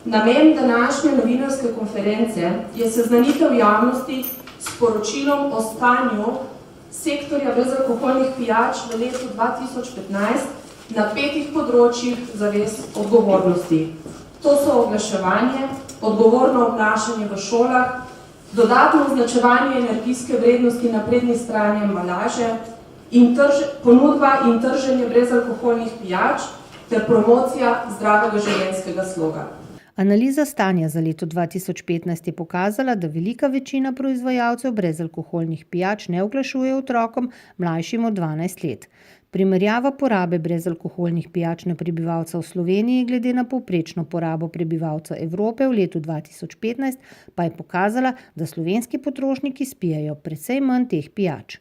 Namen današnje novinarske konference je seznanitev javnosti s poročilom o stanju sektorja brezalkoholnih pijač v letu 2015 na 5 področjih zavez odgovornosti. To so oglaševanje, odgovorno obnašanje v šolah, dodatno označevanje energijske vrednosti na prednji strani embalaže, ponudba in trženje brezalkoholnih pijač ter promocija zdravega življenjskega sloga. Analiza stanja za leto 2015 je pokazala, da velika večina proizvajalcev brezalkoholnih pijač ne oglašuje otrokom mlajšim od 12 let. Primerjava porabe brezalkoholnih pijač na prebivalca v Sloveniji glede na povprečno porabo prebivalca Evrope v letu 2015 pa je pokazala, da slovenski potrošniki spijejo precej manj teh pijač.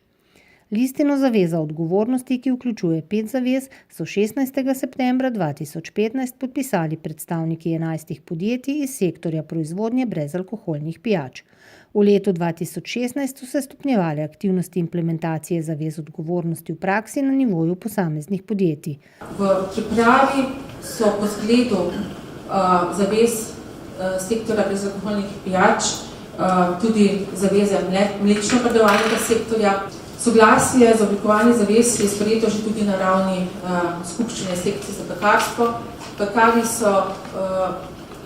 Listino zaveza odgovornosti, ki vključuje 5 zavez, so 16. septembra 2015 podpisali predstavniki 11 podjetij iz sektorja proizvodnje brezalkoholnih pijač. V letu 2016 so se stopnjevale aktivnosti implementacije zavez odgovornosti v praksi na nivoju posameznih podjetij. V pripravi so po zgledu zavez sektorja brezalkoholnih pijač tudi zaveze mlečno-predelovalnega sektorja. Soglasje za oblikovanje zavez je sprejeto že tudi na ravni skupščine sekcije za pekarstvo. Pekarji so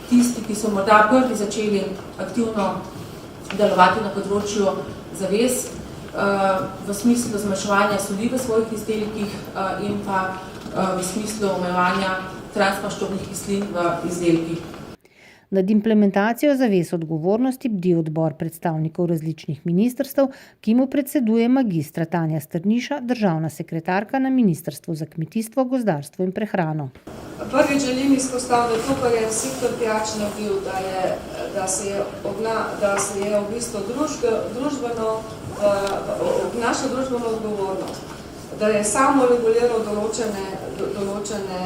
tisti, ki so morda prvi začeli aktivno delovati na področju zavez v smislu zmanjševanja soli v svojih izdelkih in pa v smislu omejevanja transmaščobnih kislin v izdelkih. Nad implementacijo zavez odgovornosti bdi odbor predstavnikov različnih ministrstev, ki mu predseduje magistra Tanja Strniša, državna sekretarka na Ministrstvu za kmetijstvo, gozdarstvo in prehrano. Prvič želim izpostaviti to, kar je sektor pijač naredil, da se je v bistvu družbeno obnašal družbeno odgovornost, da je samo reguliral določene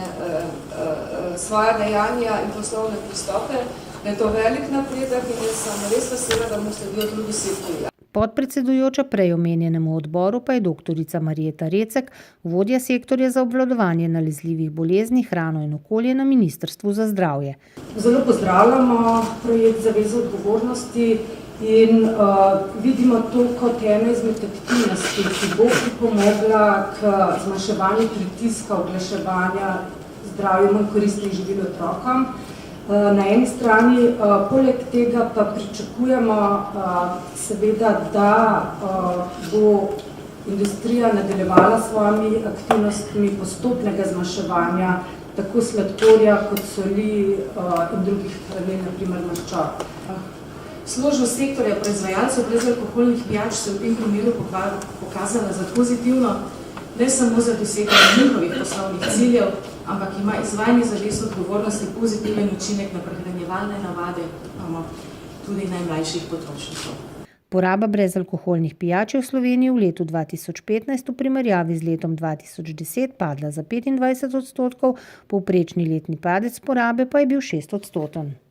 svoje dejanja in poslovne pristope, da je to velik napredek in jaz sem res vesela, da mu sledijo drugi sektorji. Podpredsedujoča prej omenjenemu odboru pa je doktorica Marjeta Recek, vodja sektorja za obvladovanje nalezljivih bolezni, hrano in okolje na Ministrstvu za zdravje. Zelo pozdravljamo projekt zaveze odgovornosti in vidimo to kot eno izmed aktivnosti, ki bo pripomogla k zmanjševanju pritiska oglaševanja zdravju in koristnih živil otrokom. Na eni strani, poleg tega pa pričakujemo seveda, da bo industrija nadaljevala s svojimi aktivnostmi postopnega zmanjševanja tako sladkorja kot soli in drugih hranil, na primer maščob. Složnost sektorja proizvajalcev brezalkoholnih pijač se v tem primeru pokazala za pozitivno, ne samo za doseganje njihovih poslovnih ciljev, ampak ima izvajanje zavez odgovornosti pozitiven učinek na prehranjevalne navade tudi najmlajših potrošnikov. Poraba brezalkoholnih pijač je v Sloveniji v letu 2015 v primerjavi z letom 2010 padla za 25%, povprečni letni padec porabe pa je bil 6%.